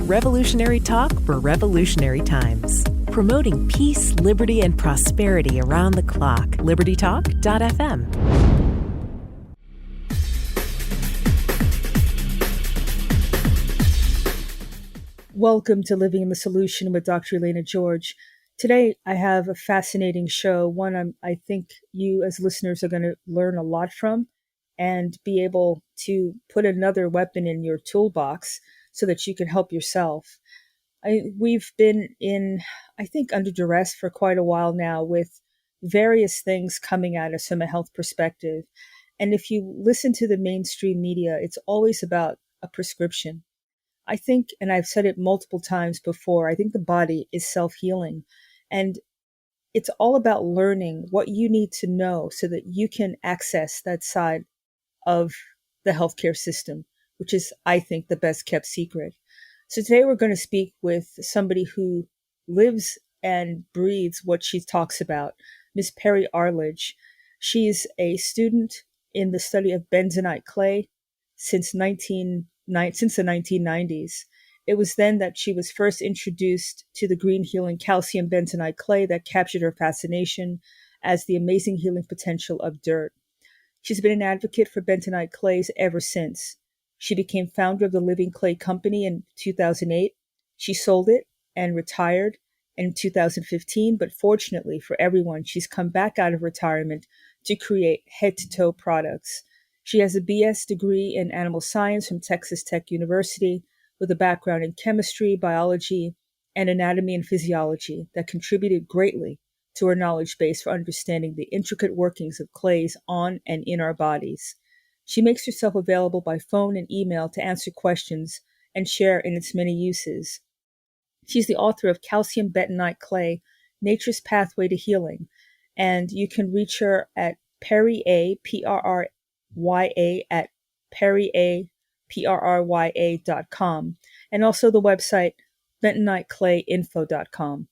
Revolutionary talk for revolutionary times. Promoting peace, liberty, and prosperity around the clock. LibertyTalk.fm. Welcome to Living in the Solution with Dr. Elena George. Today, I have a fascinating show, one I think you as listeners are going to learn a lot from and be able to put another weapon in your toolbox so that you can help yourself. We've been under duress for quite a while now with various things coming at us from a health perspective. And if you listen to the mainstream media, it's always about a prescription. I think, and I've said it multiple times before, I think the body is self-healing. And it's all about learning what you need to know so that you can access that side of the healthcare system, which is, I think, the best kept secret. So today we're going to speak with somebody who lives and breathes what she talks about, Miss Perrya Arledge. She's a student in the study of Bentonite Clay since the 1990s. It was then that she was first introduced to the green healing Calcium Bentonite Clay that captured her fascination as the amazing healing potential of dirt. She's been an advocate for Bentonite clays ever since. She became founder of the Living Clay Company in 2008. She sold it and retired in 2015, but fortunately for everyone, she's come back out of retirement to create head-to-toe products. She has a BS degree in animal science from Texas Tech University with a background in chemistry, biology, and anatomy and physiology that contributed greatly to her knowledge base for understanding the intricate workings of clays on and in our bodies. She makes herself available by phone and email to answer questions and share in its many uses. She's the author of Calcium Bentonite Clay, Nature's Pathway to Healing, and you can reach her at perrya, P-R-R-Y-A, at perrya, P-R-R-Y-A.com, and also the website bentoniteclayinfo.com.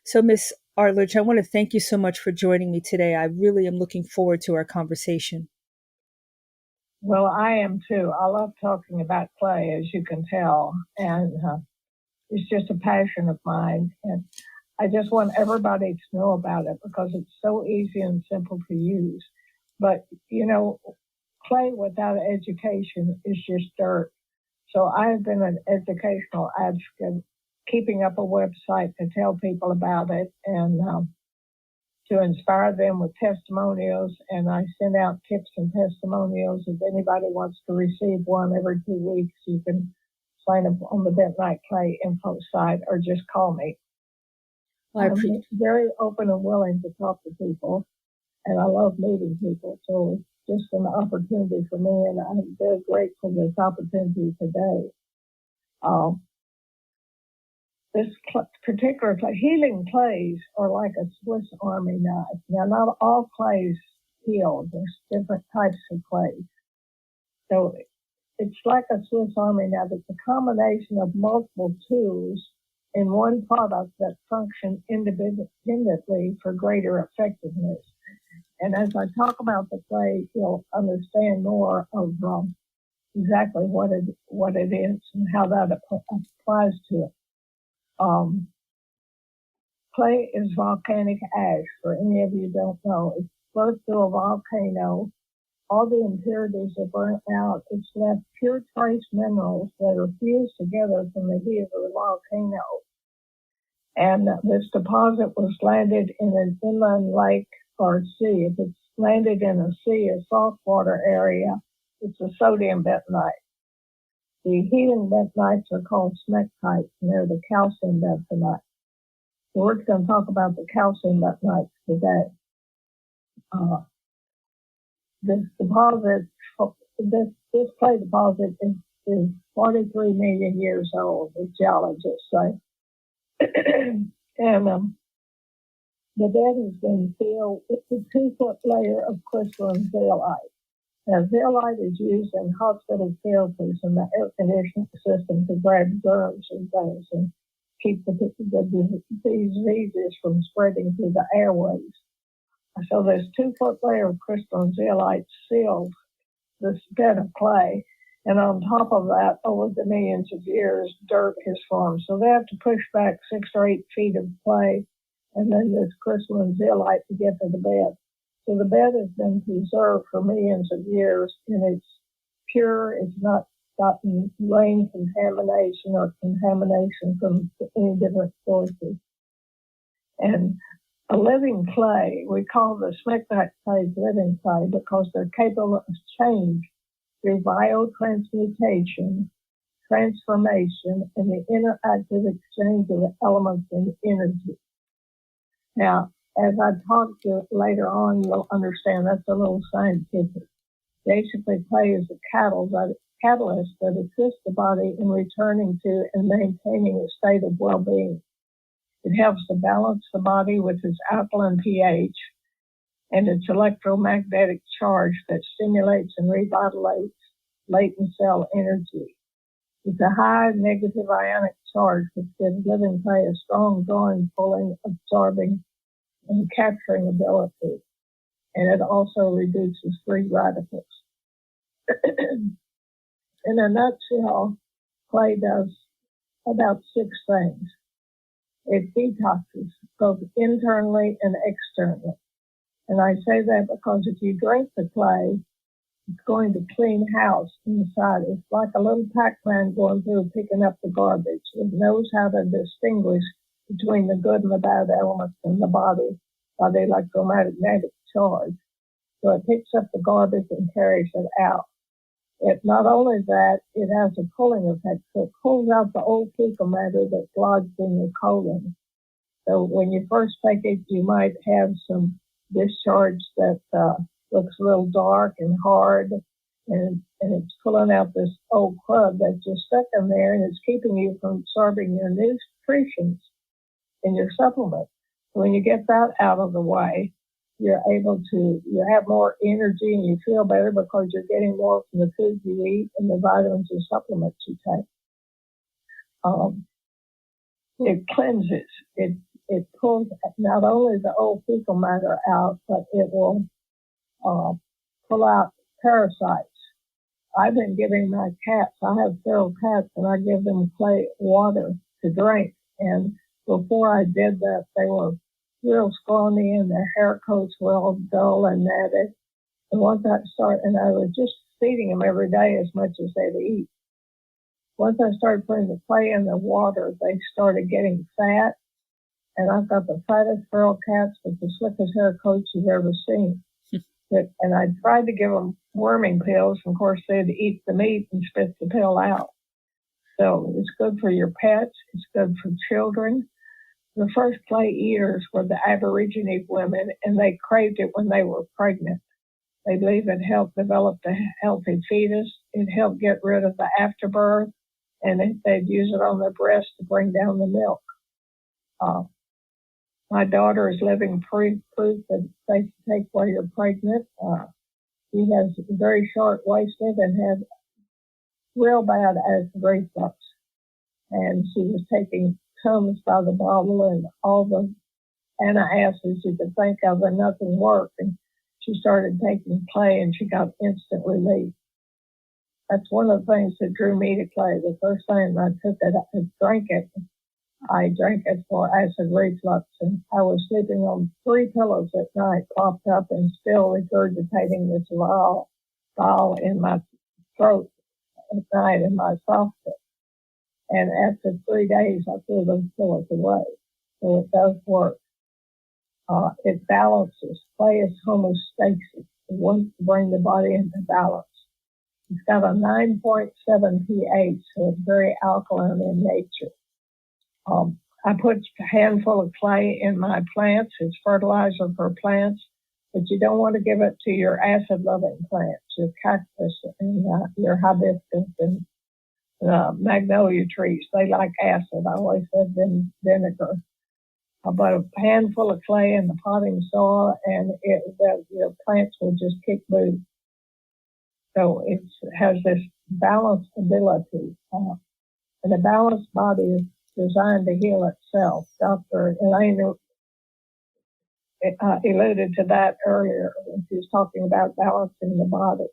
So, Miss Arledge, I want to thank you so much for joining me today. I really am looking forward to our conversation. Well, I am too. I love talking about clay, as you can tell, and it's just a passion of mine. And I just want everybody to know about it because it's so easy and simple to use. But, clay without education is just dirt. So I've been an educational advocate, keeping up a website to tell people about it and to inspire them with testimonials. And I send out tips and testimonials. If anybody wants to receive one every 2 weeks, you can sign up on the Bentonite Clay Info site or just call me. I'm very open and willing to talk to people, and I love meeting people. So it's just an opportunity for me, and I'm very grateful for this opportunity today. This particular clay, healing clays are like a Swiss Army knife. Now, not all clays heal. There's different types of clays. So it's like a Swiss Army knife. It's a combination of multiple tools in one product that function independently for greater effectiveness. And as I talk about the clay, you'll understand more of exactly what it is and how that applies to it. Clay is volcanic ash. For any of you who don't know, it's flows through a volcano. All the impurities are burnt out. It's left pure trace minerals that are fused together from the heat of the volcano. And this deposit was landed in an inland lake or sea. If it's landed in a sea, a saltwater area, it's a sodium bentonite. The healing bentonites are called smectites, and they're the calcium bentonite. So we're going to talk about the calcium bentonites today. This deposit, this clay deposit is 43 million years old, the geologists say. And the bed has been filled with a 2-foot layer of crystalline zeolite. Now, zeolite is used in hospital filters and the air conditioning system to grab germs and things and keep the diseases from spreading through the airways. So this 2-foot layer of crystalline zeolite seals this bed of clay, And on top of that, over the millions of years, dirt has formed. So they have to push back 6 or 8 feet of clay and then this crystalline zeolite to get to the bed. So the bed has been preserved for millions of years, and it's pure. It's not gotten rain contamination or contamination from any different sources. And a living clay, we call the smectite clays living clay because they're capable of change through biotransmutation, transformation, and the interactive exchange of the elements and energy. Now, as I talk to you later on, you'll understand that's a little scientific. Basically, clay is a catalyst that assists the body in returning to and maintaining a state of well-being. It helps to balance the body with its alkaline pH and its electromagnetic charge that stimulates and revitalizes latent cell energy. It's a high negative ionic charge which gives living clay a strong drawing, pulling, absorbing, and capturing ability. And it also reduces free radicals. In a nutshell, clay does about 6 things. It detoxes both internally and externally. And I say that because if you drink the clay, it's going to clean house inside. It's like a little Pac-Man going through picking up the garbage. It knows how to distinguish between the good and the bad elements in the body by the electromagnetic charge. So it picks up the garbage and carries it out. It not only that, it has a pulling effect. So it pulls out the old fecal matter that's lodged in your colon. So when you first take it, you might have some discharge that looks a little dark and hard, and it's pulling out this old crud that's just stuck in there, and it's keeping you from absorbing your nutrients in your supplement. So when you get that out of the way, you have more energy and you feel better because you're getting more from the food you eat and the vitamins and supplements you take. It cleanses. It pulls not only the old fecal matter out, but it will pull out parasites. I've been giving my cats, I have feral cats, and I give them clay water to drink. And before I did that, they were real scrawny and their hair coats were all dull and matted. And once I started, and I was just feeding them every day as much as they'd eat. Once I started putting the clay in the water, they started getting fat. And I've got the fattest feral cats with the slickest hair coats you've ever seen. And I tried to give them worming pills. And of course, they'd eat the meat and spit the pill out. So it's good for your pets. It's good for children. The first clay eaters were the Aborigine women, and they craved it when they were pregnant. They believe it helped develop a healthy fetus. It helped get rid of the afterbirth, and they'd use it on their breast to bring down the milk. My daughter is living proof that they can take while you're pregnant. She has very short-waisted and had real bad acid reflux. And she was taking Tums by the bottle and all the antacids you could think of, and nothing worked. And she started taking clay and she got instant relief. That's one of the things that drew me to clay. The first time I took it, I drank it for acid reflux, and I was sleeping on 3 pillows at night, propped up and still regurgitating this vial in my throat at night in my esophagus. And after 3 days, I threw those pillows away. So it does work. It balances. Clay is homeostasis. It wants to bring the body into balance. It's got a 9.7 pH, so it's very alkaline in nature. I put a handful of clay in my plants. It's fertilizer for plants, but you don't want to give it to your acid-loving plants, your cactus and your hibiscus and magnolia trees. They like acid. I always said vinegar. But a handful of clay in the potting soil, and your plants will just kick boot. So it has this balanced ability, and a balanced body is designed to heal itself. Dr. Elena alluded to that earlier when she was talking about balancing the body.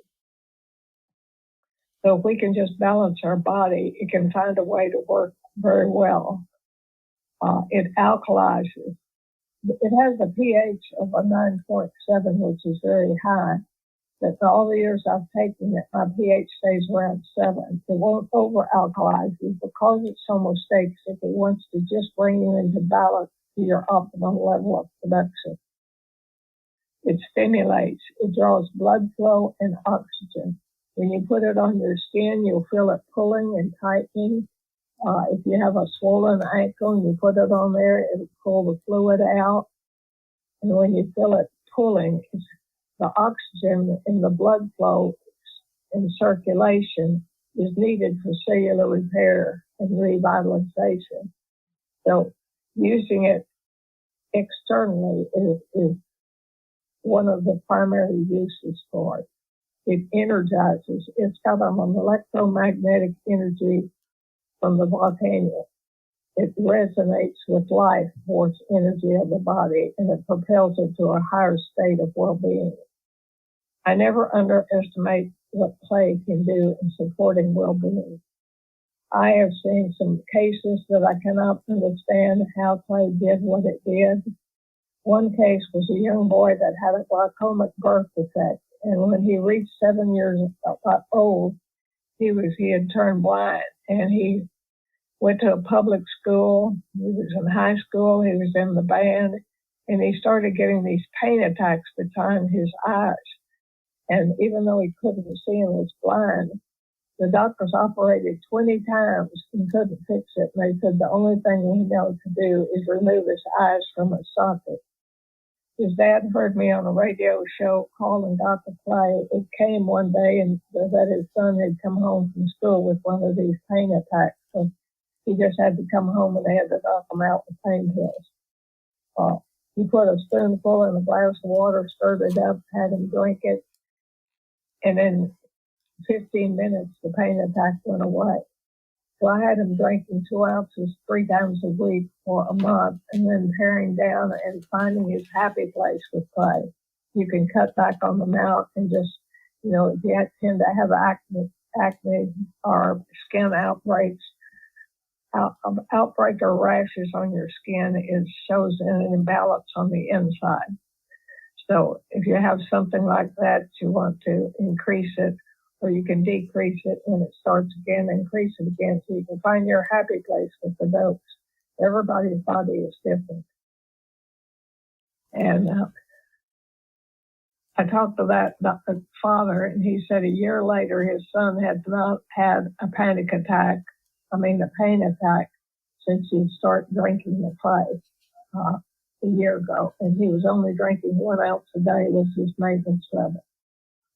So if we can just balance our body, it can find a way to work very well. It alkalizes. It has a pH of a 9.7, which is very high. But all the years I've taken it, my pH stays around 7. It won't over-alkalize you because it's homeostatic. It wants to just bring you into balance to your optimal level of production. It stimulates. It draws blood flow and oxygen. When you put it on your skin, you'll feel it pulling and tightening. If you have a swollen ankle and you put it on there, it'll pull the fluid out. And when you feel it pulling, it's the oxygen in the blood flow and circulation is needed for cellular repair and revitalization. So using it externally is one of the primary uses for it. It energizes. It's got an electromagnetic energy from the volcano. It resonates with life force energy of the body, and it propels it to a higher state of well-being. I never underestimate what clay can do in supporting well-being. I have seen some cases that I cannot understand how clay did what it did. One case was a young boy that had a glaucoma birth defect, and when he reached 7 years old, he had turned blind, and he went to a public school. He was in high school. He was in the band, and he started getting these pain attacks behind his eyes. And even though he couldn't see and was blind, the doctors operated 20 times and couldn't fix it. And they said the only thing we know to do is remove his eyes from his socket. His dad heard me on a radio show calling Dr. Clay. It came one day and that his son had come home from school with one of these pain attacks. So he just had to come home and they had to knock him out with pain pills. He put a spoonful in a glass of water, stirred it up, had him drink it, and in 15 minutes the pain attack went away. So I had him drinking 2 ounces 3 times a week for a month, and then paring down and finding his happy place with clay. You can cut back on the amount and just, if you tend to have acne or skin outbreaks, outbreak or rashes on your skin, it shows an imbalance on the inside. So if you have something like that, you want to increase it, or you can decrease it when it starts again, increase it again, so you can find your happy place with the dose. Everybody's body is different. And I talked to that father, and he said a year later his son had not had a pain attack since he started drinking the clay a year ago. And he was only drinking 1 ounce a day was his maintenance level.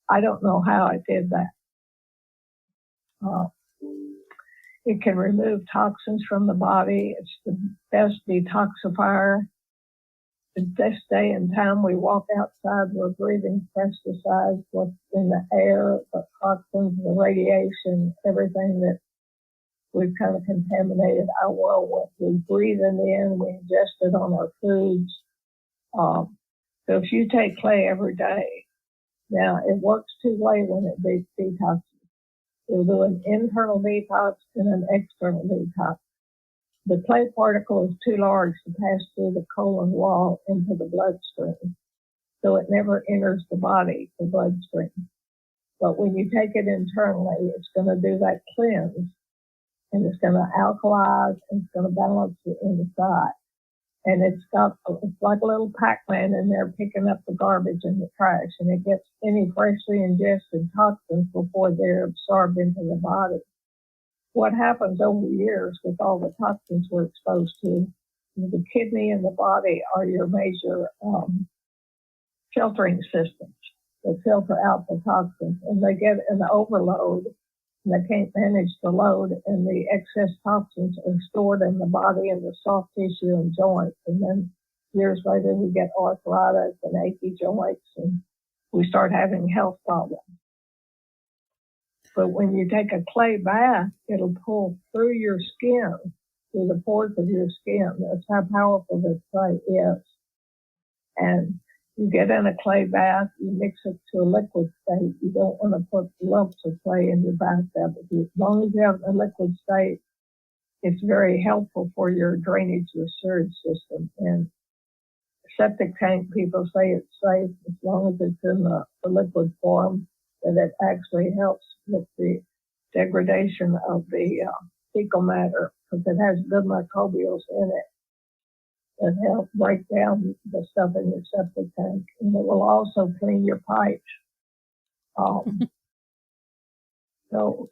I don't know how I did that. It can remove toxins from the body. It's the best detoxifier. This day and time we walk outside, we're breathing pesticides, what's in the air, the toxins, the radiation, everything that we've kind of contaminated our world with. We breathe it in, we ingest it on our foods. So if you take clay every day, now it works 2 ways when it detoxes. It'll do an internal detox and an external detox. The clay particle is too large to pass through the colon wall into the bloodstream, so it never enters the body, the bloodstream. But when you take it internally, it's going to do that cleanse, and it's going to alkalize, and it's going to balance the inside. And it's like a little Pac-Man in there picking up the garbage and the trash, and it gets any freshly ingested toxins before they're absorbed into the body. What happens over the years with all the toxins we're exposed to, the kidney and the body are your major filtering systems that filter out the toxins, and they get an overload, and they can't manage the load, and the excess toxins are stored in the body and the soft tissue and joints, and then years later we get arthritis and achy joints, and we start having health problems. But when you take a clay bath, it'll pull through your skin, through the pores of your skin. That's how powerful this clay is. And You get in a clay bath, you mix it to a liquid state. You don't want to put lumps of clay in your bathtub. As long as you have a liquid state, it's very helpful for your drainage, your sewage system. And septic tank, people say it's safe as long as it's in the liquid form, that it actually helps with the degradation of the fecal matter because it has good microbials in it that help break down the stuff in your septic tank. And it will also clean your pipes. So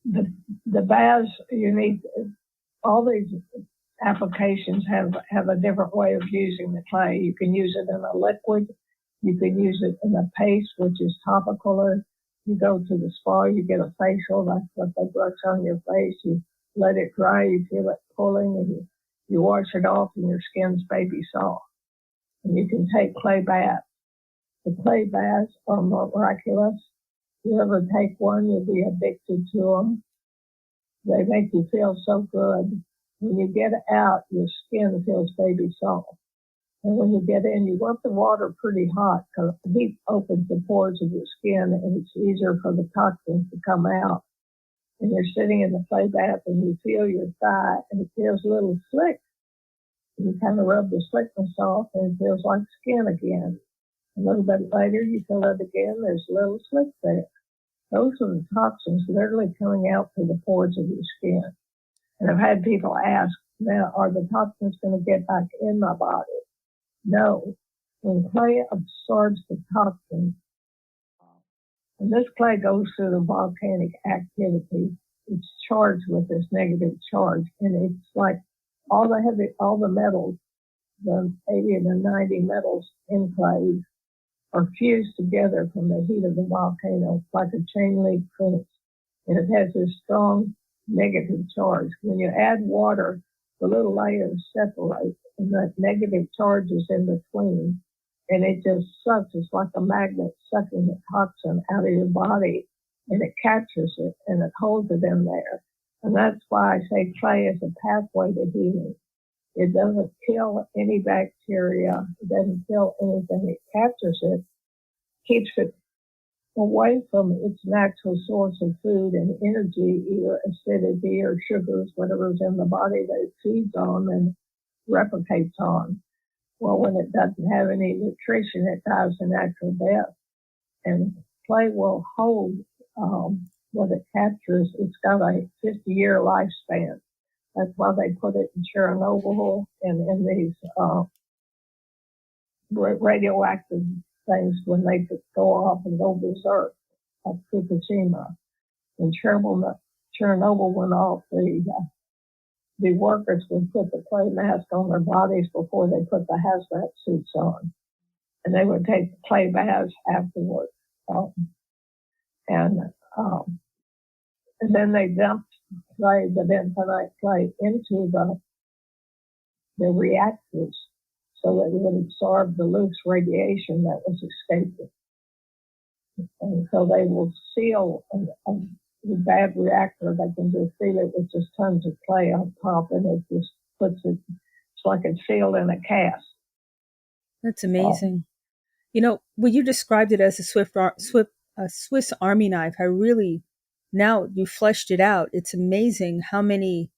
the baths, you need, all these applications have a different way of using the clay. You can use it in a liquid. You can use it in a paste, which is topical. You go to the spa, you get a facial. That's what they brush on your face. You let it dry. You feel it pulling, and you wash it off, and your skin's baby soft. And you can take clay baths. The clay baths are miraculous. If you ever take one, you'll be addicted to them. They make you feel so good. When you get out, your skin feels baby soft. And when you get in, you want the water pretty hot because the heat opens the pores of your skin and it's easier for the toxins to come out. And you're sitting in the clay bath and you feel your thigh and it feels a little slick. You kind of rub the slickness off and it feels like skin again. A little bit later, you feel it again. There's a little slick there. Those are the toxins literally coming out through the pores of your skin. And I've had people ask, now, are the toxins going to get back in my body? No. When clay absorbs the toxins, and this clay goes through the volcanic activity, it's charged with this negative charge. And it's like all the metals, the 80 and the 90 metals in clay are fused together from the heat of the volcano, like a chain link fence. And it has this strong negative charge. When you add water, the little layers separate, and that negative charge is in between, and it just sucks. It's like a magnet sucking the toxin out of your body, and it captures it, and it holds it in there. And that's why I say clay is a pathway to healing. It doesn't kill any bacteria. It doesn't kill anything. It captures it, keeps it away from its natural source of food and energy, either acidity or sugars, whatever's in the body that it feeds on and replicates on. Well, when it doesn't have any nutrition, it dies a natural death. And clay will hold what it captures. It's got a 50-year lifespan. That's why they put it in Chernobyl and in these radioactive things when they could go off and go berserk, like Fukushima. When Chernobyl went off, the workers would put the clay mask on their bodies before they put the hazmat suits on. And they would take the clay baths afterwards. And then they dumped the bentonite clay into the reactors so that it would absorb the loose radiation that was escaping. And so they will seal the bad reactor. They can just seal it with just tons of clay on top, and it just puts it, it's like it's sealed in a cast. That's amazing. When you described it as a Swiss Army knife, now you fleshed it out. It's amazing how many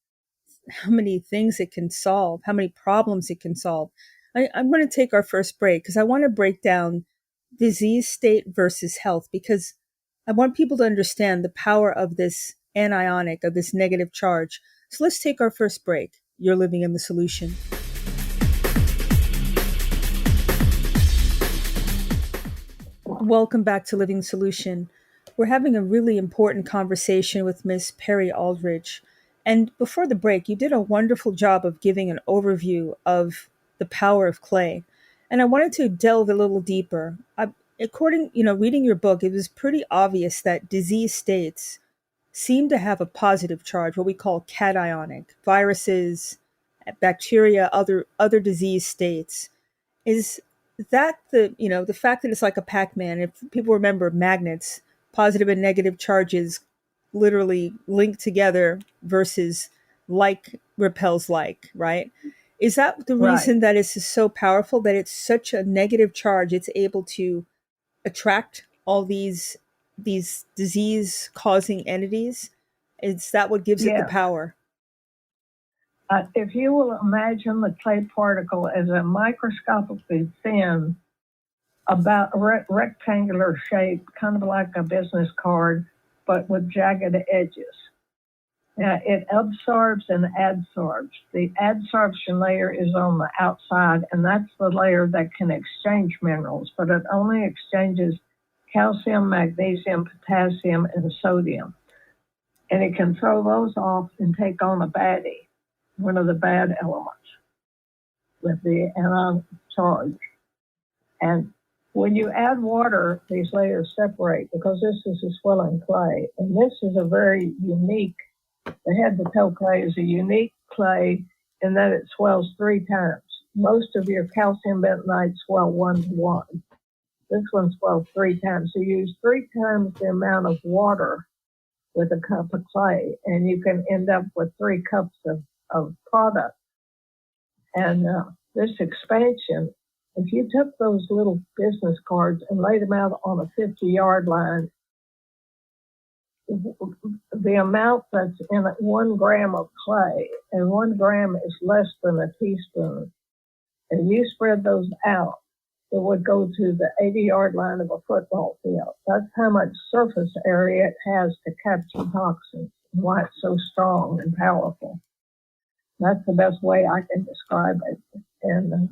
things it can solve, how many problems it can solve. I'm going to take our first break because I want to break down disease state versus health, because I want people to understand the power of this anionic, of this negative charge. So let's take our first break. You're living in the solution. Welcome back to Living Solution. We're having a really important conversation with Ms. Perrya Arledge. And before the break, you did a wonderful job of giving an overview of the power of clay. And I wanted to delve a little deeper. Reading your book, it was pretty obvious that disease states seem to have a positive charge, what we call cationic. Viruses, bacteria, other disease states. Is that the fact that it's like a Pac-Man? If people remember magnets, positive and negative charges literally link together versus like repels like, right? Is that the Right. reason that it's so powerful, that it's such a negative charge? It's able to attract all these disease causing entities? Is that what gives it the Yes. power? If you will imagine the clay particle as a microscopically thin, about rectangular shape, kind of like a business card, but with jagged edges. Now, it absorbs and adsorbs. The adsorption layer is on the outside, and that's the layer that can exchange minerals, but it only exchanges calcium, magnesium, potassium, and sodium. And it can throw those off and take on a baddie, one of the bad elements, with the anion charge. And when you add water, these layers separate because this is a swelling clay. And this is a very unique, the head to toe clay is a unique clay in that it swells 3 times. Most of your calcium bentonite swell 1 to 1. This one swells 3 times. So you use 3 times the amount of water with a cup of clay, and you can end up with 3 cups of product. And this expansion, if you took those little business cards and laid them out on a 50-yard line, the amount that's in 1 gram of clay, and 1 gram is less than a teaspoon, and you spread those out, it would go to the 80-yard line of a football field. That's how much surface area it has to capture toxins, and why it's so strong and powerful. That's the best way I can describe it. And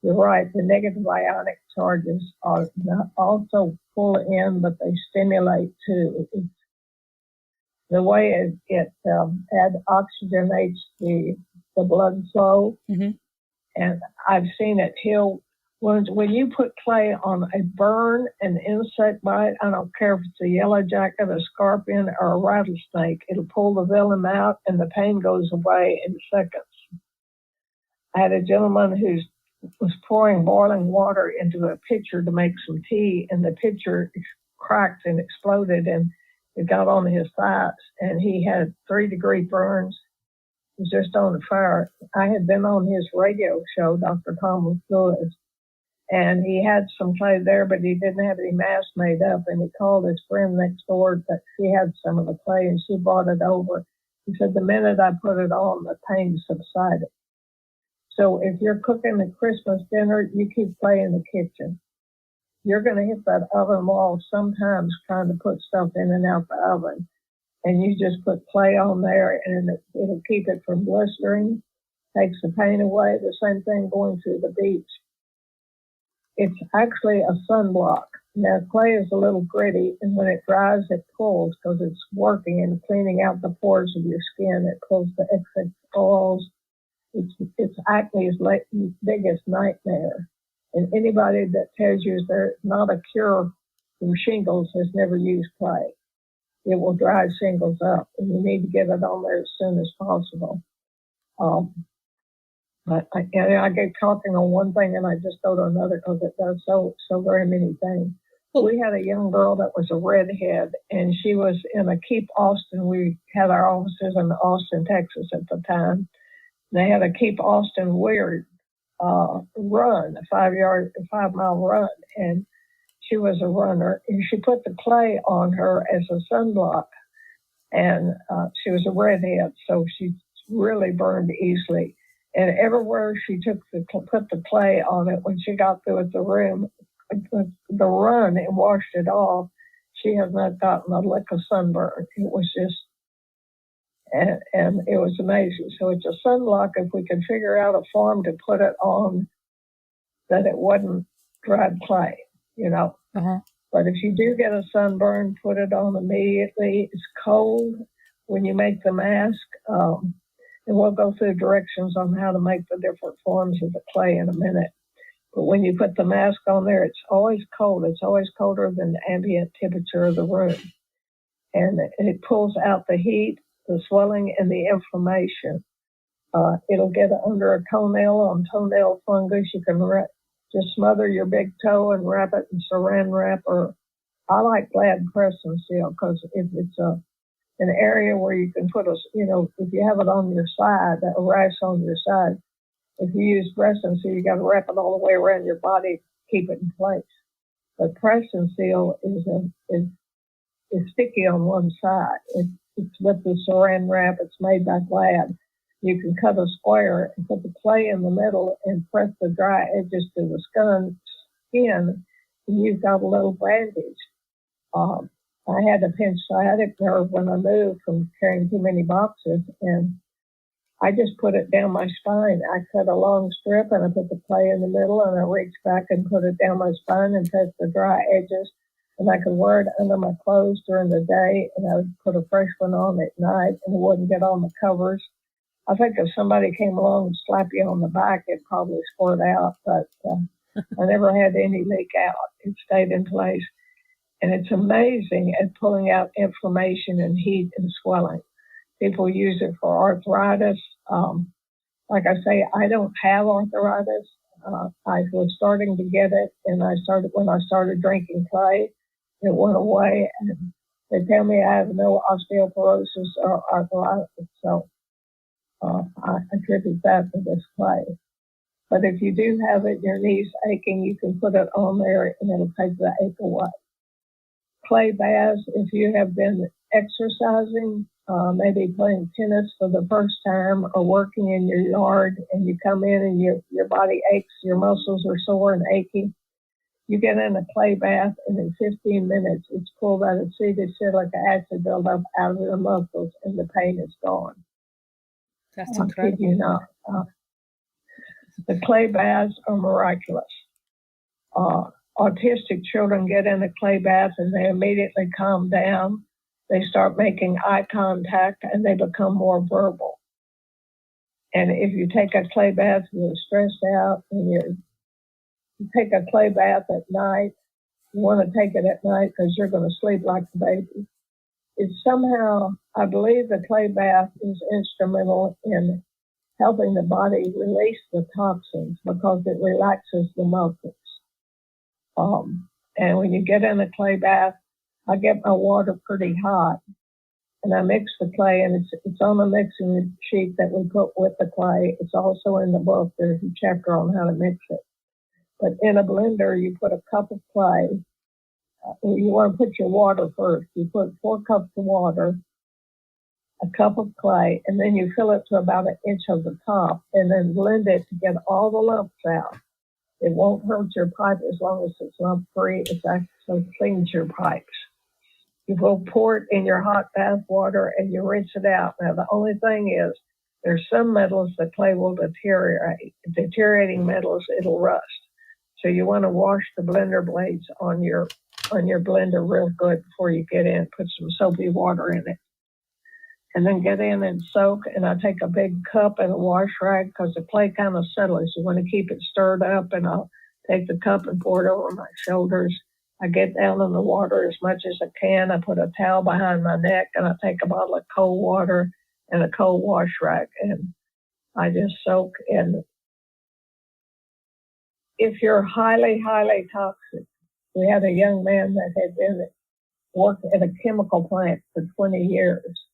you're right, the negative ionic charges are also pull in, but they stimulate too. It's the way it oxygenates the blood flow. Mm-hmm. And I've seen it heal. When you put clay on a burn, an insect bite, I don't care if it's a yellow jacket, a scorpion, or a rattlesnake, it'll pull the venom out and the pain goes away in seconds. I had a gentleman who was pouring boiling water into a pitcher to make some tea, and the pitcher cracked and exploded, and it got on his thighs, and he had 3-degree burns. He was just on the fire. I had been on his radio show, Dr. Thomas Lewis, and he had some clay there, but he didn't have any mask made up, and he called his friend next door that she had some of the clay, and she brought it over. He said, the minute I put it on, the pain subsided. So if you're cooking a Christmas dinner, you keep clay in the kitchen. You're going to hit that oven wall sometimes trying to put stuff in and out the oven. And you just put clay on there, and it'll keep it from blistering, takes the pain away. The same thing going through the beach. It's actually a sunblock. Now, clay is a little gritty, and when it dries, it pulls because it's working and cleaning out the pores of your skin. It pulls the excess oils. It's acne's biggest nightmare. And anybody that tells you there's not a cure from shingles has never used clay. It will dry shingles up, and you need to get it on there as soon as possible. But I get talking on one thing and I just go to another because it does so very many things. We had a young girl that was a redhead, and she was in a Keep Austin. We had our offices in Austin, Texas at the time. They had a Keep Austin Weird run, a 5-mile run, and she was a runner. And she put the clay on her as a sunblock, and she was a redhead, so she really burned easily. And everywhere she put the clay on it, when she got through with the run and washed it off, she has not gotten a lick of sunburn. It was just, and it was amazing. So it's a sunblock if we can figure out a form to put it on that it wasn't dried clay, you know. Uh-huh. But if you do get a sunburn, put it on immediately. It's cold when you make the mask. And we'll go through directions on how to make the different forms of the clay in a minute. But when you put the mask on there, it's always cold. It's always colder than the ambient temperature of the room. And it pulls out the heat, the swelling, and the inflammation. It'll get under a toenail on toenail fungus. You can just smother your big toe and wrap it in saran wrap. Or I like Glad press and seal because if it's an area where you can put if you have it on your side, a rash on your side, If you use press and seal, you got to wrap it all the way around your body to keep it in place. But press and seal is sticky on one side. It's with the saran wrap. It's made by Glad. You can cut a square and put the clay in the middle and press the dry edges to the skin, and you've got a little bandage. I had a pinched sciatic nerve when I moved from carrying too many boxes, and I just put it down my spine. I cut a long strip and I put the clay in the middle, and I reached back and put it down my spine and pressed the dry edges. And I could wear it under my clothes during the day, and I would put a fresh one on at night, and it wouldn't get on the covers. I think if somebody came along and slapped you on the back, it'd probably squirt out, but I never had any leak out. It stayed in place. And it's amazing at pulling out inflammation and heat and swelling. People use it for arthritis. Like I say, I don't have arthritis. I was starting to get it, and when I started drinking clay, it went away. And they tell me I have no osteoporosis or arthritis, so I attribute that to this clay. But if you do have it, your knees aching, you can put it on there, and it'll take the ache away. Clay baths, if you have been exercising, maybe playing tennis for the first time or working in your yard, and you come in and your body aches, your muscles are sore and achy, you get in a clay bath, and in 15 minutes, it's pulled out acetic acid buildup out of the muscles, and the pain is gone. That's incredible. Kid you not. The clay baths are miraculous. Autistic children get in a clay bath and they immediately calm down. They start making eye contact and they become more verbal. And if you take a clay bath, you're stressed out, and you take a clay bath at night, you want to take it at night because you're going to sleep like a baby. It's somehow, I believe the clay bath is instrumental in helping the body release the toxins because it relaxes the muscles. And when you get in a clay bath, I get my water pretty hot, and I mix the clay, and it's on the mixing sheet that we put with the clay. It's also in the book. There's a chapter on how to mix it. But in a blender, you put a cup of clay. You want to put your water first. You put 4 cups of water, a cup of clay, and then you fill it to about 1 inch of the top, and then blend it to get all the lumps out. It won't hurt your pipe as long as it's lump-free. It actually cleans your pipes. You will pour it in your hot bath water and you rinse it out. Now, the only thing is, there's some metals that clay will deteriorate. Deteriorating metals, it'll rust. So you want to wash the blender blades on your blender real good before you get in. Put some soapy water in it. And then get in and soak, and I take a big cup and a wash rag because the clay kind of settles. You want to keep it stirred up, and I'll take the cup and pour it over my shoulders. I get down in the water as much as I can. I put a towel behind my neck, and I take a bottle of cold water and a cold wash rag, and I just soak in. If you're highly, highly toxic, we had a young man that had been working at a chemical plant for 20 years.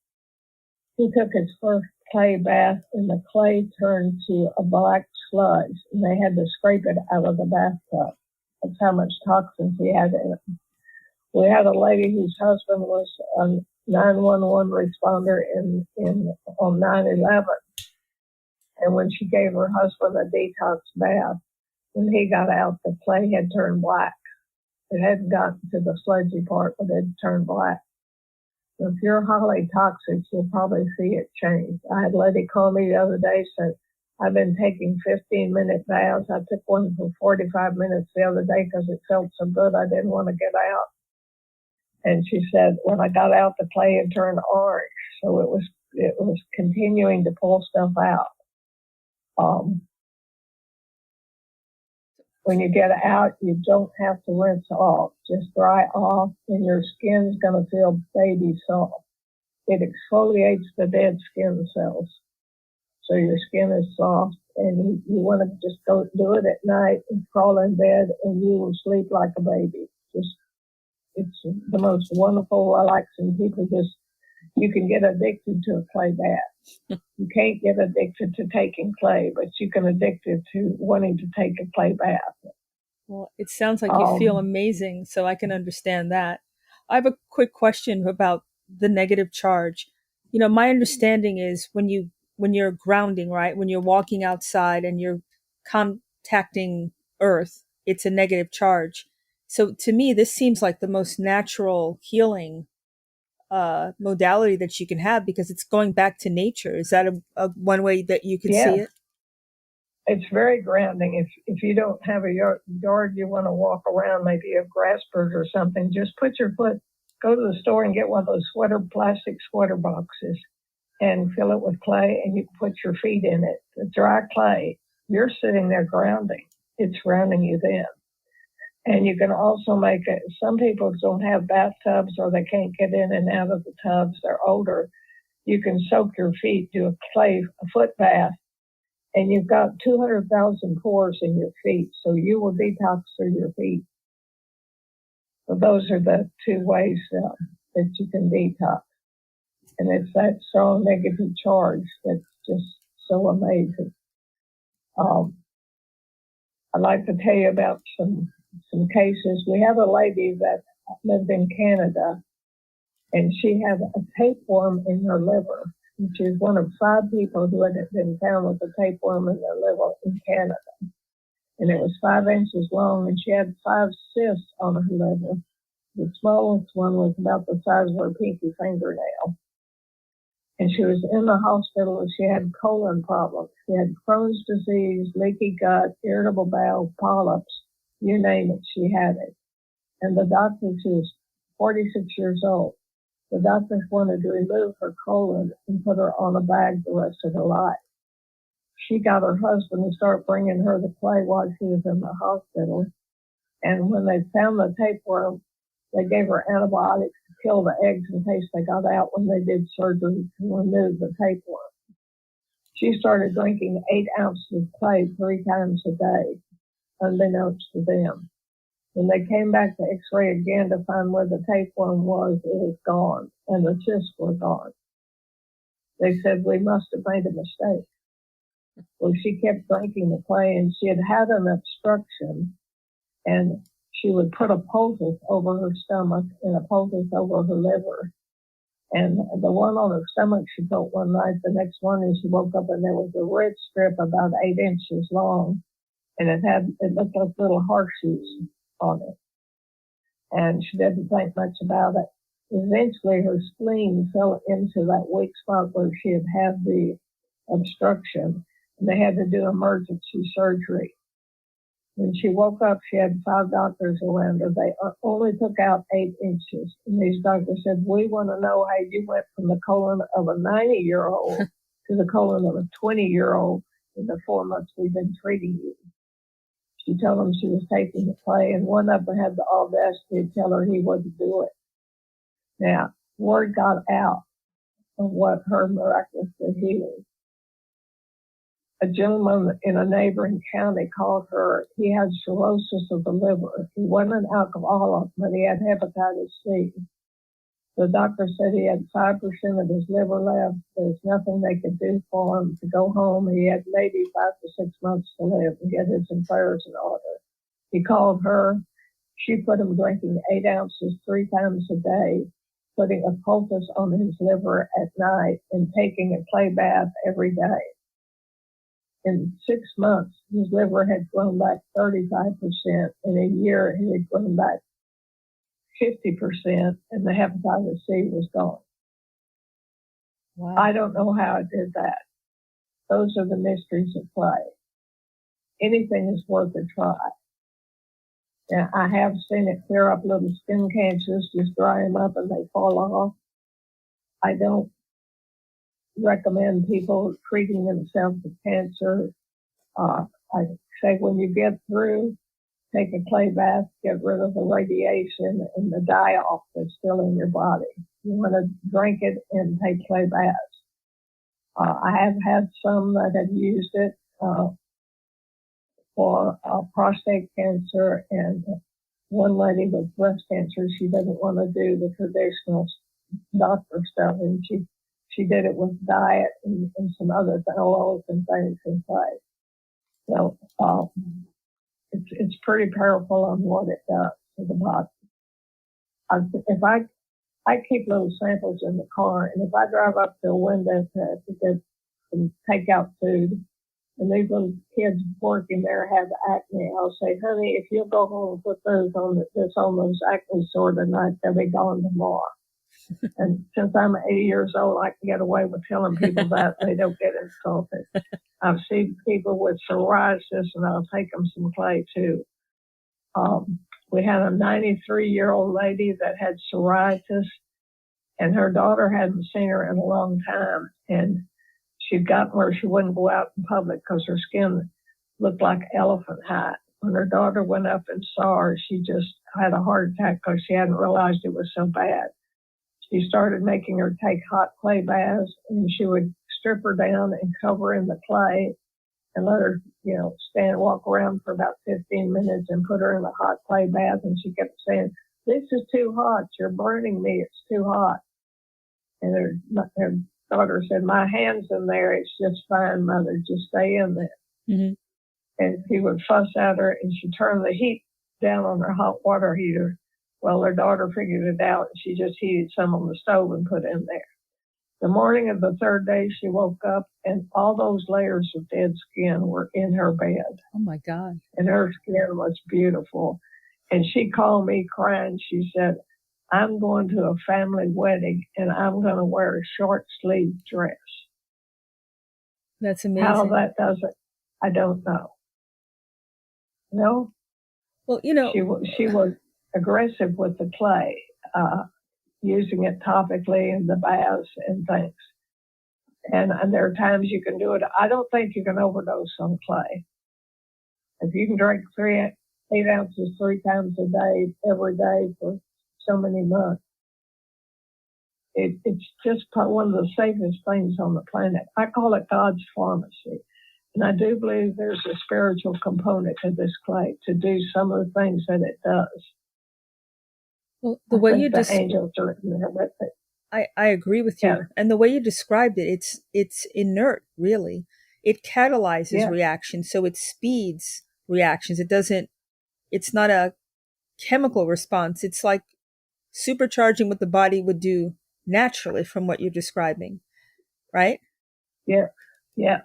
He took his first clay bath, and the clay turned to a black sludge, and they had to scrape it out of the bathtub. That's how much toxins he had in it. We had a lady whose husband was a 911 responder on 9/11, and when she gave her husband a detox bath, when he got out, the clay had turned black. It hadn't gotten to the sludgy part, but it had turned black. So if you're highly toxic, you'll probably see it change. I had a lady call me the other day, said, I've been taking 15-minute baths. I took one for 45 minutes the other day because it felt so good I didn't want to get out. And she said, when I got out, the clay had turned orange. So it was continuing to pull stuff out. When you get out, you don't have to rinse off. Just dry off, and your skin's going to feel baby soft. It exfoliates the dead skin cells. So your skin is soft, and you want to just go do it at night and crawl in bed, and you will sleep like a baby. It's the most wonderful, relaxing. People just You can get addicted to a clay bath. You can't get addicted to taking clay, but you can addicted to wanting to take a clay bath. Well, it sounds like you feel amazing, so I can understand that. I have a quick question about the negative charge. You know, my understanding is when you're grounding, right? When you're walking outside and you're contacting earth, it's a negative charge. So to me, this seems like the most natural healing modality that you can have because it's going back to nature. Is that a one way that you could see it? It's very grounding. If you don't have a yard you want to walk around, maybe a grass bird or something, just put your foot, go to the store and get one of those plastic sweater boxes and fill it with clay, and you can put your feet in it. The dry clay, you're sitting there grounding. It's grounding you then. And you can also make it, some people don't have bathtubs or they can't get in and out of the tubs, they're older. You can soak your feet, do a foot bath, and you've got 200,000 pores in your feet, so you will detox through your feet. So those are the two ways that you can detox. And it's that strong negative charge that's just so amazing. I'd like to tell you about some cases. We have a lady that lived in Canada, and she had a tapeworm in her liver. And she was one of 5 people who had been found with a tapeworm in their liver in Canada. And it was 5 inches long, and she had 5 cysts on her liver. The smallest one was about the size of her pinky fingernail. And she was in the hospital, and she had colon problems. She had Crohn's disease, leaky gut, irritable bowel, polyps, you name it, she had it. And the doctor, she was 46 years old. The doctors wanted to remove her colon and put her on a bag the rest of her life. She got her husband to start bringing her the clay while she was in the hospital. And when they found the tapeworm, they gave her antibiotics to kill the eggs in case they got out when they did surgery to remove the tapeworm. She started drinking 8 ounces of clay 3 times a day, unbeknownst to them. When they came back to x-ray again to find where the tapeworm was, it was gone, and the cysts were gone. They said, we must have made a mistake. Well, she kept drinking the clay, and she had an obstruction, and she would put a poultice over her stomach and a poultice over her liver. And the one on her stomach she put one night, the next morning she woke up and there was a red strip about 8 inches long, and it looked like little horseshoes on it. And she didn't think much about it. Eventually her spleen fell into that weak spot where she had the obstruction, and they had to do emergency surgery. When she woke up, she had 5 doctors around her. They only took out 8 inches. And these doctors said, we want to know how you went from the colon of a 90-year-old to the colon of a 20-year-old in the 4 months we've been treating you. She told them she was taking the clay, and one of them had the audacity to tell her he wouldn't do it. Now, word got out of what her miraculous healing. A gentleman in a neighboring county called her. He had cirrhosis of the liver. He wasn't an alcoholic, but he had hepatitis C. The doctor said he had 5% of his liver left. There's nothing they could do for him to go home. He had maybe 5 to 6 months to live and get his affairs in order. He called her. She put him drinking 8 ounces 3 times a day, putting a poultice on his liver at night, and taking a clay bath every day. In 6 months, his liver had grown back 35%. In a year, it had grown back 50%, and the hepatitis C was gone. Wow. I don't know how it did that. Those are the mysteries of clay. Anything is worth a try. Now, I have seen it clear up little skin cancers, just dry them up and they fall off. I don't recommend people treating themselves with cancer. I say when you get through, take a clay bath, get rid of the radiation and the die-off that's still in your body. You want to drink it and take clay baths. I have had some that have used it for prostate cancer, and one lady with breast cancer, she doesn't want to do the traditional doctor stuff, and she did it with diet and some other oils and things in place. So it's pretty powerful on what it does to the body. If I keep little samples in the car, and if I drive up to a window to get some takeout food, and these little kids working there have acne, I'll say, honey, if you'll go home and put those on those acne sore tonight, they'll be gone tomorrow. And since I'm 80 years old, I can get away with telling people that they don't get insulted. I've seen people with psoriasis, and I'll take them some clay too. We had a 93-year-old lady that had psoriasis, and her daughter hadn't seen her in a long time. And she'd gotten where she wouldn't go out in public because her skin looked like elephant hide. When her daughter went up and saw her, she just had a heart attack because she hadn't realized it was so bad. She started making her take hot clay baths, and she would strip her down and cover in the clay and let her, walk around for about 15 minutes and put her in a hot clay bath. And she kept saying, this is too hot. You're burning me. It's too hot. And her daughter said, my hand's in there. It's just fine, Mother. Just stay in there. Mm-hmm. And he would fuss at her, and she turned the heat down on her hot water heater. Well, her daughter figured it out, and she just heated some on the stove and put it in there. The morning of the third day, she woke up, and all those layers of dead skin were in her bed. Oh, my God. And her skin was beautiful. And she called me crying. She said, I'm going to a family wedding, and I'm going to wear a short-sleeved dress. That's amazing. How that does it, I don't know. No? Well, She was aggressive with the clay, using it topically in the baths and things. And there are times you can do it. I don't think you can overdose on clay. If you can drink 8 ounces 3 times a day, every day for so many months, it's just one of the safest things on the planet. I call it God's pharmacy. And I do believe there's a spiritual component to this clay to do some of the things that it does. Well, the way you the angels are in there with it. I agree with you. Yeah. And the way you described it, it's inert, really. It catalyzes reactions, so it speeds reactions. It's not a chemical response. It's like supercharging what the body would do naturally from what you're describing, right? Yeah. Yes.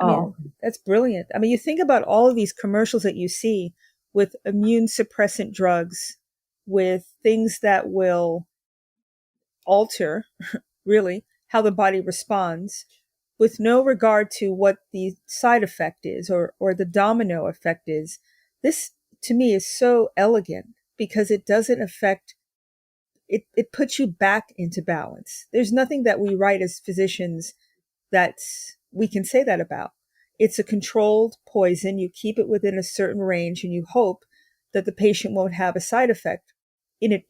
I mean, that's brilliant. I mean, you think about all of these commercials that you see with immune suppressant drugs, with things that will alter, really, how the body responds, with no regard to what the side effect is or the domino effect is. This, to me, is so elegant because it doesn't affect, it puts you back into balance. There's nothing that we write as physicians that we can say that about. It's a controlled poison. You keep it within a certain range and you hope that the patient won't have a side effect in it,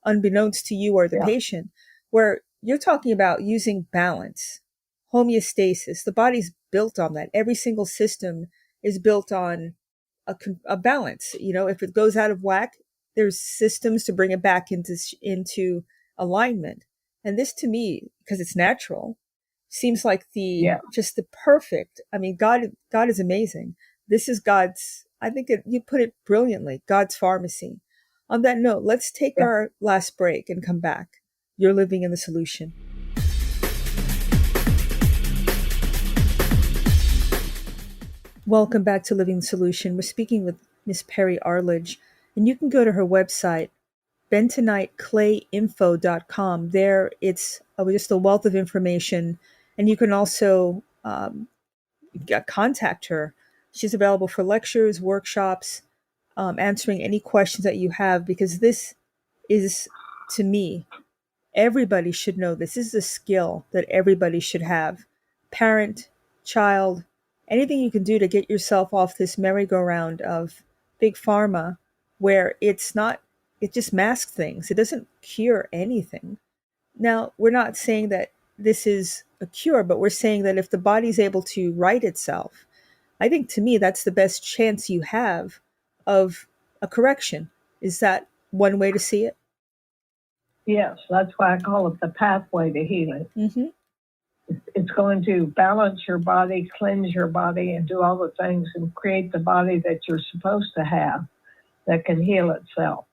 unbeknownst to you or the patient, where you're talking about using balance, homeostasis. The body's built on that. Every single system is built on a balance. If it goes out of whack, there's systems to bring it back into alignment. And this, to me, because it's natural, seems like just the perfect. I mean, God is amazing. This is God's. I think you put it brilliantly. God's pharmacy. On that note, let's take our last break and come back. You're living in the solution. Welcome back to Living the Solution. We're speaking with Miss Perrya Arledge, and you can go to her website, bentoniteclayinfo.com. There, it's just a wealth of information, and you can also contact her. She's available for lectures, workshops, answering any questions that you have, because this is, to me, everybody should know this. This is a skill that everybody should have. Parent, child, anything you can do to get yourself off this merry-go-round of big pharma, where it just masks things. It doesn't cure anything. Now, we're not saying that this is a cure, but we're saying that if the body's able to right itself, I think, to me, that's the best chance you have of a correction. Is that one way to see it? Yes, that's why I call it the pathway to healing. Mm-hmm. It's going to balance your body, cleanse your body, and do all the things and create the body that you're supposed to have that can heal itself.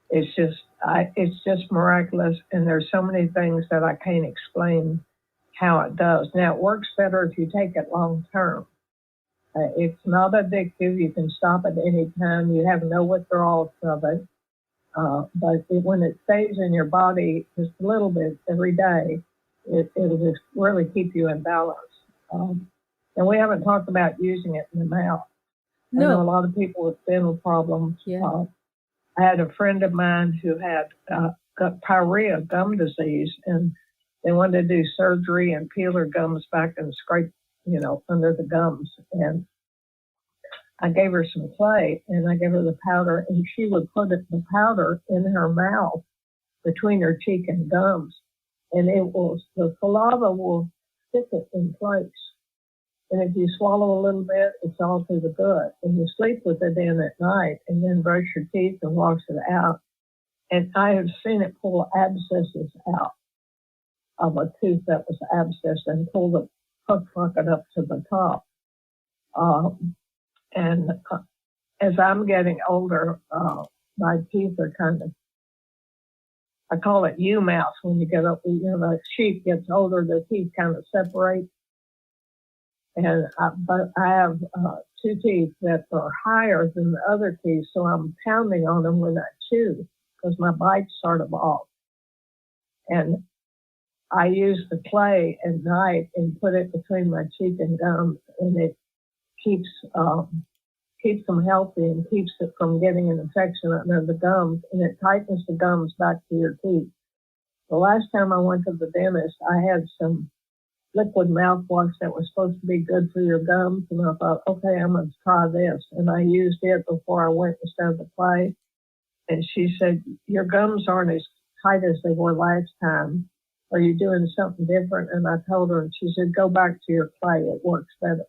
It's just miraculous, and there's so many things that I can't explain how it does. Now, it works better if you take it long term. It's not addictive. You can stop at any time. You have no withdrawals of it. When it stays in your body just a little bit every day, it'll just really keep you in balance. And we haven't talked about using it in the mouth. No. I know a lot of people with dental problems. Yeah. I had a friend of mine who had got perrya, gum disease, and they wanted to do surgery and peel her gums back and scrape, under the gums. And I gave her some clay, and I gave her the powder, and she would put the powder in her mouth between her cheek and gums, and the saliva will stick it in place. And if you swallow a little bit, it's all to the good. And you sleep with it in at night and then brush your teeth and wash it out. And I have seen it pull abscesses out of a tooth that was abscessed and pull the hook bucket up to the top. As I'm getting older, my teeth are kind of, I call it U-mouth. When you get up, the sheep gets older, the teeth kind of separate. But I have two teeth that are higher than the other teeth, so I'm pounding on them when I chew because my bites sort of off. And I use the clay at night and put it between my cheek and gums, and it keeps them healthy and keeps it from getting an infection under the gums, and it tightens the gums back to your teeth. The last time I went to the dentist, I had some liquid mouthwash that was supposed to be good for your gums, and I thought, okay, I'm going to try this. And I used it before I went instead of the clay. And she said, your gums aren't as tight as they were last time. Are you doing something different? And I told her, and she said, go back to your clay. It works better.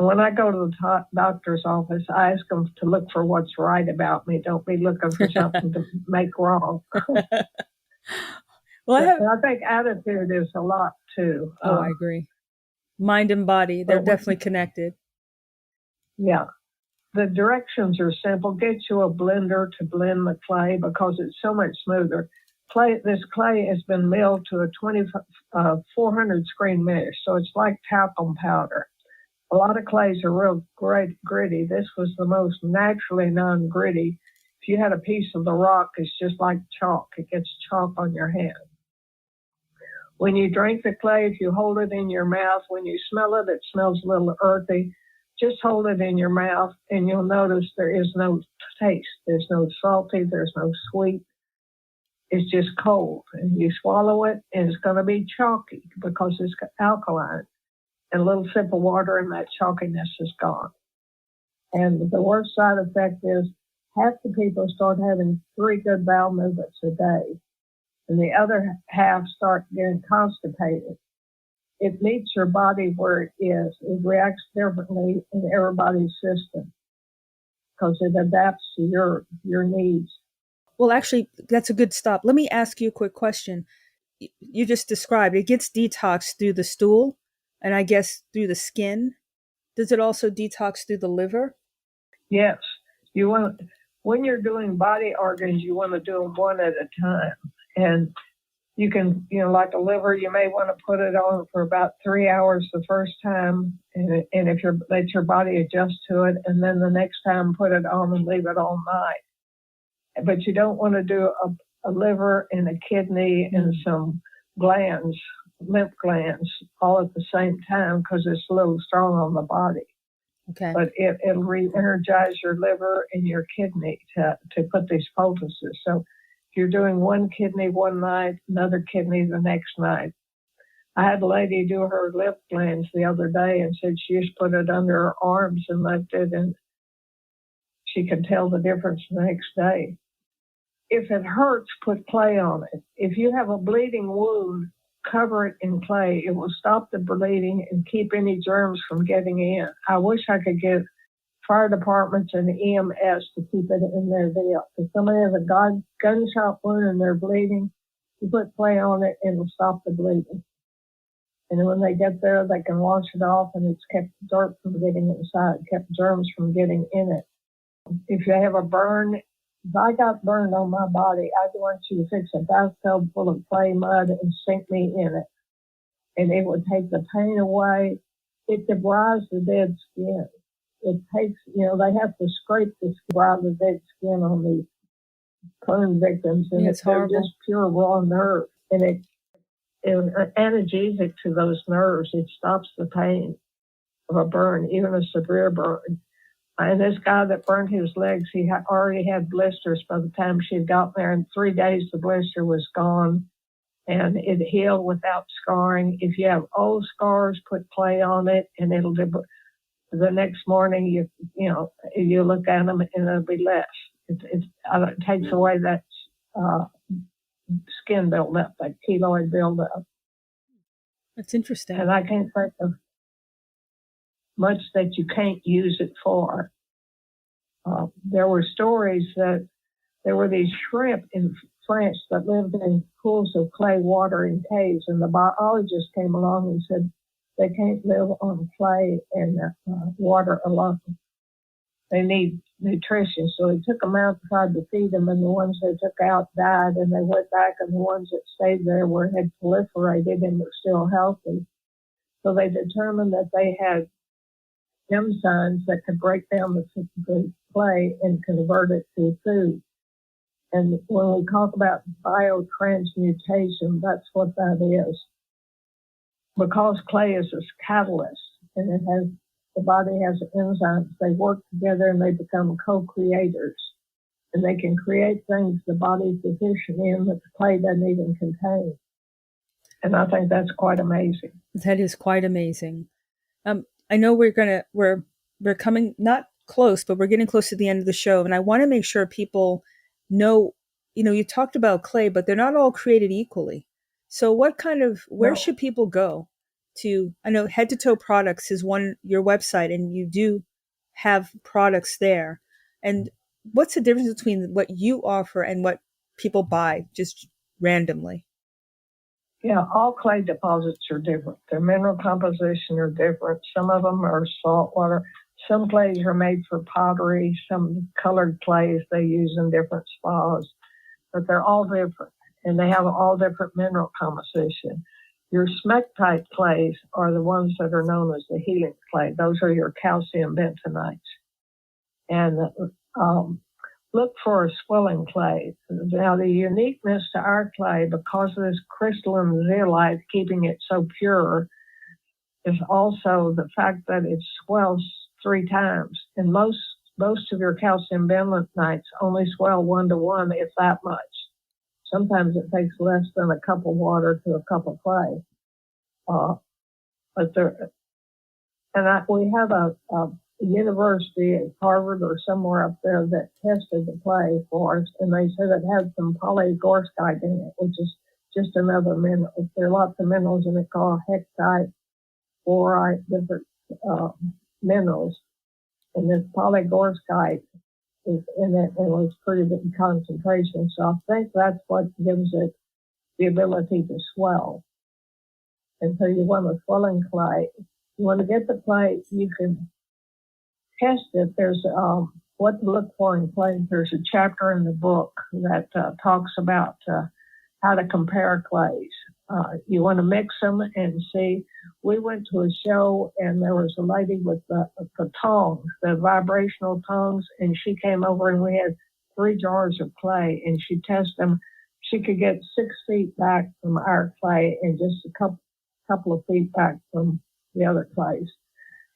And when I go to the doctor's office, I ask them to look for what's right about me. Don't be looking for something to make wrong. Well, I think attitude is a lot too. I agree. Mind and body, they're definitely connected. Yeah. The directions are simple. Get you a blender to blend the clay because it's so much smoother. This clay has been milled to a 400 screen mesh, so it's like talcum powder. A lot of clays are real gritty. This was the most naturally non-gritty. If you had a piece of the rock, it's just like chalk. It gets chalk on your hand. When you drink the clay, if you hold it in your mouth, when you smell it, it smells a little earthy. Just hold it in your mouth, and you'll notice there is no taste. There's no salty. There's no sweet. It's just cold. And you swallow it, and it's going to be chalky because it's alkaline. And a little sip of water, and that chalkiness is gone. And the worst side effect is half the people start having 3 good bowel movements a day, and the other half start getting constipated. It meets your body where it is. It reacts differently in everybody's system because it adapts to your needs. Well, actually, that's a good stop. Let me ask you a quick question. You just described it gets detoxed through the stool and I guess through the skin. Does it also detox through the liver? Yes. When you're doing body organs, you want to do them one at a time. And you can, like a liver, you may want to put it on for about 3 hours the first time. And if you let your body adjust to it, and then the next time put it on and leave it all night. But you don't want to do a liver and a kidney and some glands, lymph glands, all at the same time because it's a little strong on the body. Okay. But it'll re-energize your liver and your kidney to put these poultices. So if you're doing one kidney one night, another kidney the next night. I had a lady do her lymph glands the other day and said she just put it under her arms and left it, and she could tell the difference the next day. If it hurts, put clay on it. If you have a bleeding wound, cover it in clay. It will stop the bleeding and keep any germs from getting in. I wish I could get fire departments and EMS to keep it in their deal. If somebody has a gunshot wound and they're bleeding, you put clay on it and it'll stop the bleeding. And when they get there, they can wash it off, and it's kept dirt from getting inside, kept germs from getting in it. If you have a burn, if I got burned on my body, I'd want you to fix a bathtub full of clay mud and sink me in it. And it would take the pain away. It debris the dead skin. It takes, they have to scrape the debris the dead skin on these burn victims, and it's just pure raw nerve. And it's analgesic to those nerves. It stops the pain of a burn, even a severe burn. And this guy that burned his legs, he already had blisters by the time she had gotten there. In 3 days, the blister was gone, and it healed without scarring. If you have old scars, put clay on it, and it'll do. The next morning, you look at them, and it'll be less. It takes away that skin buildup, that keloid buildup. That's interesting. And I can't think of much that you can't use it for. There were stories that there were these shrimp in France that lived in pools of clay water in caves, and the biologist came along and said they can't live on clay and water alone. They need nutrition. So he took them out and tried to feed them, and the ones they took out died, and they went back, and the ones that stayed there had proliferated and were still healthy. So they determined that they had enzymes that could break down the clay and convert it to food. And when we talk about biotransmutation, that's what that is. Because clay is a catalyst, and the body has enzymes, they work together and they become co-creators. And they can create things the body's deficient in that the clay doesn't even contain. And I think that's quite amazing. That is quite amazing. I know we're coming, not close, but we're getting close to the end of the show. And I want to make sure people know, you talked about clay, but they're not all created equally. So where should people go I know Head to Toe Products is your website, and you do have products there. And what's the difference between what you offer and what people buy just randomly? Yeah, all clay deposits are different. Their mineral composition are different. Some of them are saltwater. Some clays are made for pottery. Some colored clays they use in different spas. But they're all different, and they have all different mineral composition. Your smectite clays are the ones that are known as the healing clay. Those are your calcium bentonites. And look for a swelling clay. Now, the uniqueness to our clay, because of this crystalline zeolite keeping it so pure, is also the fact that it swells 3 times. And most of your calcium bentonites only swell 1 to 1, if that much. Sometimes it takes less than a cup of water to a cup of clay. We have a university at Harvard or somewhere up there that tested the clay for us, and they said it had some polygorskite in it, which is just another mineral. There are lots of minerals in it called hectite, borite, different minerals. And this polygorskite is in it, and it was pretty big concentration. So I think that's what gives it the ability to swell. And so you want a swelling clay. You want to get the clay, you can test it. There's what to look for in clay. There's a chapter in the book that talks about how to compare clays. You want to mix them and see. We went to a show, and there was a lady with the tongs, the vibrational tongs, and she came over, and we had 3 jars of clay, and she tested them. She could get 6 feet back from our clay and just a couple of feet back from the other clays.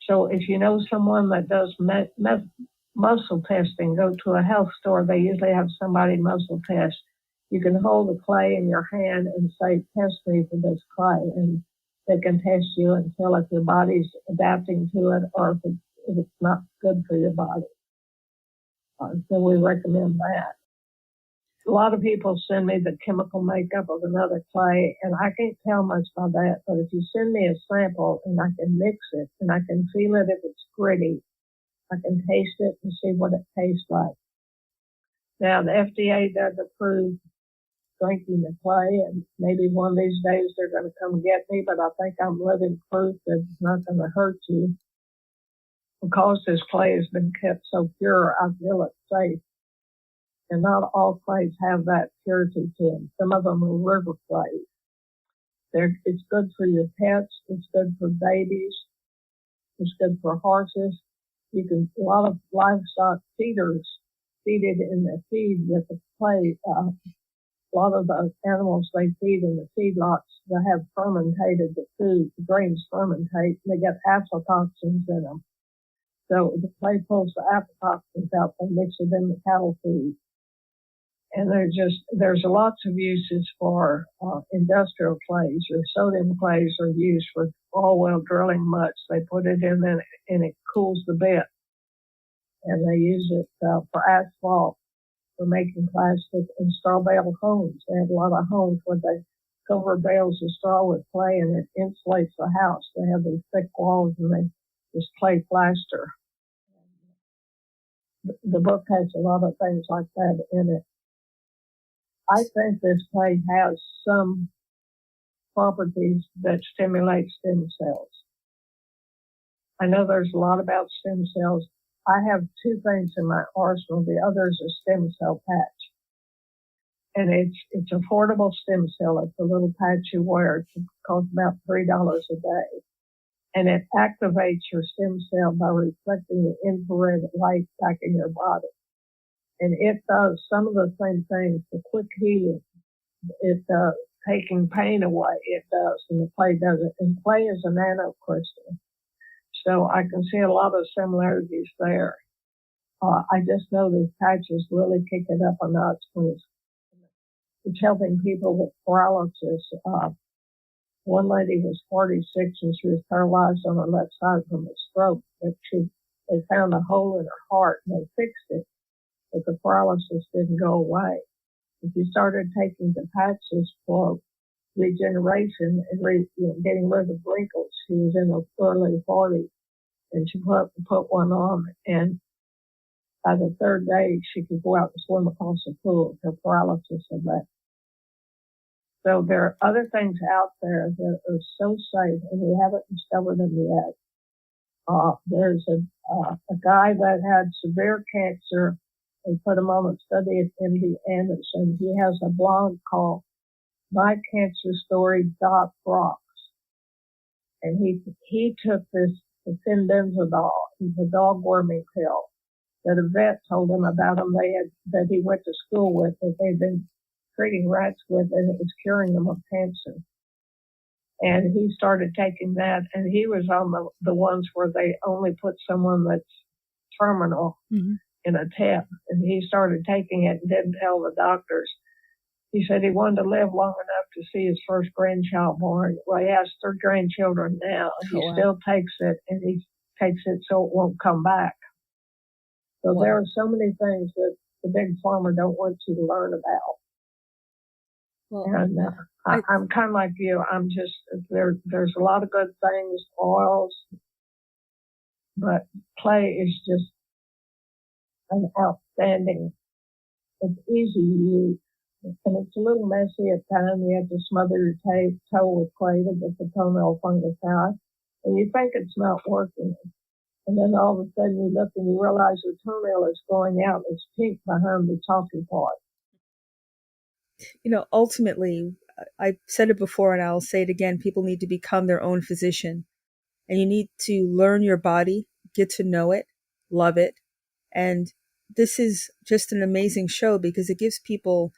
So if you know someone that does muscle testing, go to a health store. They usually have somebody muscle test. You can hold the clay in your hand and say, test me for this clay. And they can test you and tell if your body's adapting to it or if it's not good for your body. So we recommend that. A lot of people send me the chemical makeup of another clay, and I can't tell much by that. But if you send me a sample and I can mix it and I can feel it if it's gritty, I can taste it and see what it tastes like. Now, the FDA does approve drinking the clay, and maybe one of these days they're going to come get me, but I think I'm living proof that it's not going to hurt you. Because this clay has been kept so pure, I feel it's safe. And not all clays have that purity to them. Some of them are river clays. It's good for your pets. It's good for babies. It's good for horses. A lot of livestock feeders feed it in the feed with the clay. A lot of the animals they feed in the feedlots, they have fermentated the food. The grains fermentate. They get aflatoxins in them. So the clay pulls the aflatoxins out and mix it in the cattle feed. And there's lots of uses for industrial clays. Your sodium clays are used for oil well drilling much. They put it in and it cools the bed. And they use it for asphalt, for making plastic and straw bale homes. They have a lot of homes where they cover bales of straw with clay and it insulates the house. They have these thick walls and they just clay plaster. The book has a lot of things like that in it. I think this clay has some properties that stimulate stem cells. I know there's a lot about stem cells. I have two things in my arsenal. The other is a stem cell patch. And it's affordable stem cell. It's a little patch you wear. It costs about $3 a day. And it activates your stem cell by reflecting the infrared light back in your body. And it does some of the same things, the quick healing. It does taking pain away. It does, and the clay does it. And clay is a nanocrystal. So I can see a lot of similarities there. I just know these patches really kick it up a notch when it's helping people with paralysis. One lady was 46 and she was paralyzed on her left side from a stroke. They found a hole in her heart and they fixed it, but the paralysis didn't go away. And she started taking the patches for regeneration and getting rid of wrinkles. She was in her early 40s and she put one on, and by the third day she could go out and swim across the pool. Her paralysis had left. So there are other things out there that are so safe, and we haven't discovered them yet. There's a guy that had severe cancer. They put him on a study at MD Anderson. He has a blog called My Cancer Story Rocks. And he took this fenbendazole, the dog worming pill, that a vet told him about him that he went to school with, that they'd been treating rats with, and it was curing them of cancer. And he started taking that, and he was on the ones where they only put someone that's terminal in a tent. And he started taking it and didn't tell the doctors. He said he wanted to live long enough to see his first grandchild born. Well, he has 3 grandchildren now. He still takes it, and he takes it so it won't come back. So there are so many things that the big pharma don't want you to learn about. Well, and I'm kind of like you. I'm just, there's a lot of good things, oils, but clay is just an outstanding, it's easy to use. And it's a little messy at times. You have to smother your toe with clay to get the toenail fungus out. And you think it's not working. And then all of a sudden you look and you realize your toenail is going out. It's pink behind the talking part. You know, ultimately, I've said it before and I'll say it again, people need to become their own physician. And you need to learn your body, get to know it, love it. And this is just an amazing show because it gives people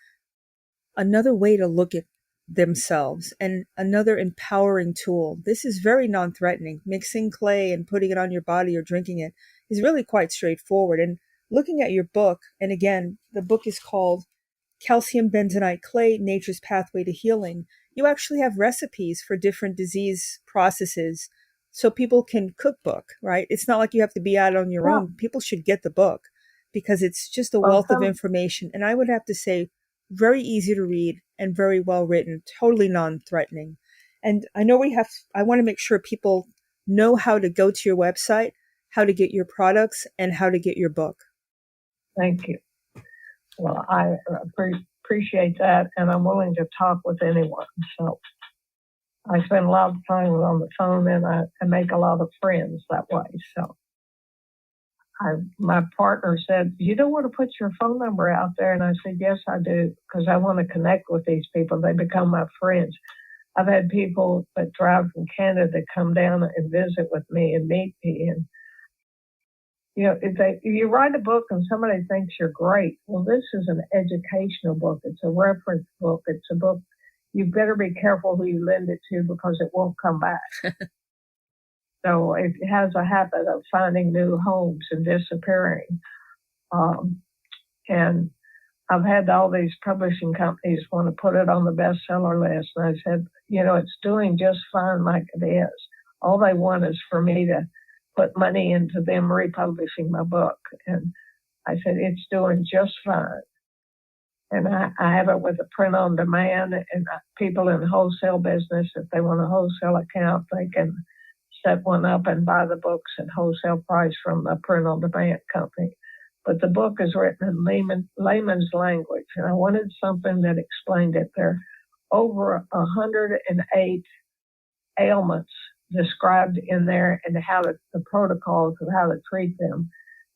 another way to look at themselves and another empowering tool. This is very non-threatening. Mixing clay and putting it on your body or drinking it is really quite straightforward. And looking at your book, and again, the book is called Calcium Bentonite Clay, Nature's Pathway to Healing. You actually have recipes for different disease processes so people can cookbook, right? It's not like you have to be out on your own. People should get the book because it's just a wealth of information. And I would have to say, very easy to read and very well written, totally non-threatening. And I know I want to make sure people know how to go to your website. how to get your products and how to get your book. Thank you. Well, I appreciate that, and I'm willing to talk with anyone. So I spend a lot of time on the phone, and I make a lot of friends that way. So my partner said, "You don't want to put your phone number out there?" And I said, "Yes, I do, because I want to connect with these people. They become my friends." I've had people that drive from Canada come down and visit with me and meet me. And, if you write a book and somebody thinks you're great, well, this is an educational book. It's a reference book. It's a book. You better be careful who you lend it to, because it won't come back. So it has a habit of finding new homes and disappearing. And I've had all these publishing companies want to put it on the bestseller list. And I said, it's doing just fine like it is. All they want is for me to put money into them republishing my book. And I said, it's doing just fine. And I have it with a print on demand, and people in the wholesale business, if they want a wholesale account, they can set one up and buy the books at wholesale price from a print on demand company. But the book is written in layman's language, and I wanted something that explained it. There are over 108 ailments described in there, and how the protocols of how to treat them.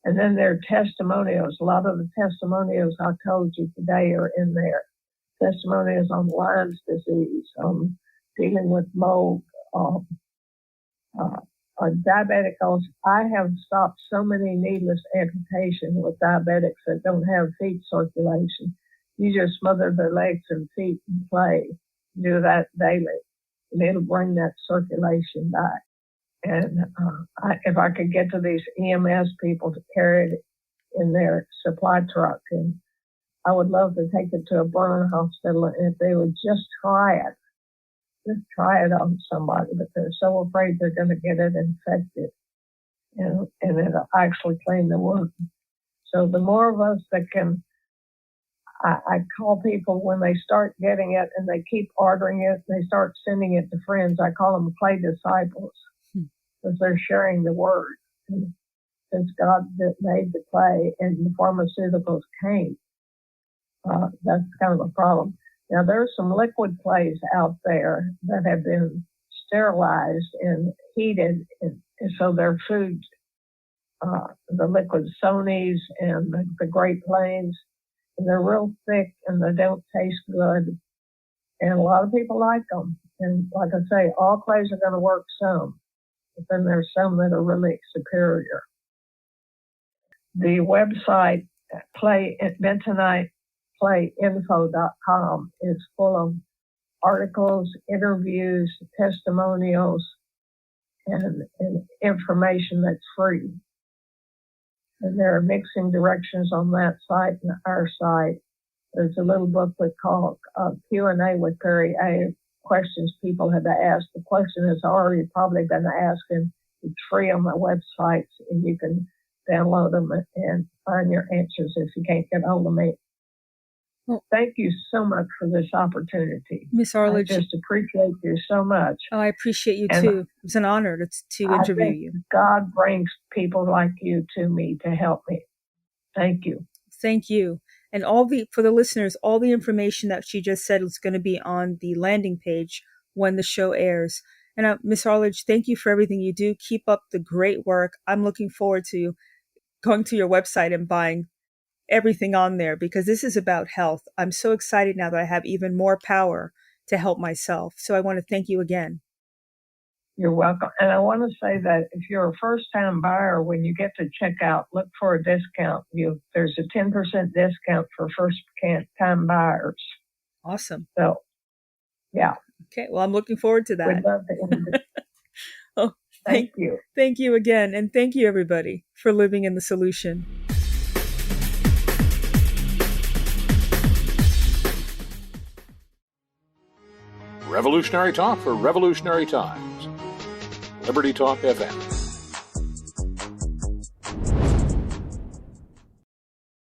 And then there are testimonials. A lot of the testimonials I told you today are in there. Testimonials on Lyme's disease, on dealing with mold, diabetic ulcer. I have stopped so many needless amputations with diabetics that don't have feet circulation. You just smother their legs and feet in clay. Do that daily, and it'll bring that circulation back. And if I could get to these EMS people to carry it in their supply truck, and I would love to take it to a burn hospital, and if they would just try it on somebody, but they're so afraid they're going to get it infected, and it'll actually clean the wound. So the more of us that can, I call people when they start getting it and they keep ordering it, they start sending it to friends. I call them clay disciples, because they're sharing the word. And since God made the clay and the pharmaceuticals came, that's kind of a problem. Now, there's some liquid clays out there that have been sterilized and heated, and so they're food, the liquid Sonies and the Great Plains, and they're real thick and they don't taste good, and a lot of people like them. And like I say, all clays are going to work some, but then there's some that are really superior. The website, Bentonite Clay Info.com, is full of articles, interviews, testimonials, and information that's free. And there are mixing directions on that site and our site. There's a little booklet called Q&A with Perrya, questions people had to ask. The question has already probably been asked, and it's free on my websites, and you can download them and find your answers if you can't get hold of me. Well, thank you so much for this opportunity. Miss Arledge, I just appreciate you so much. Oh, I appreciate you too. It was an honor to interview you. God brings people like you to me to help me. Thank you. Thank you. And for the listeners, all the information that she just said is going to be on the landing page when the show airs. And Miss Arledge, thank you for everything you do. Keep up the great work. I'm looking forward to going to your website and buying everything on there, because this is about health. I'm so excited now that I have even more power to help myself. So I want to thank you again. You're welcome. And I want to say that if you're a first-time buyer, when you get to checkout, look for a discount. There's a 10% discount for first-time buyers. Awesome. So, yeah. Okay. Well, I'm looking forward to that. We'd love to. Oh, thank you. Thank you again. And thank you, everybody, for living in the solution. Revolutionary talk for revolutionary times. Liberty Talk FM.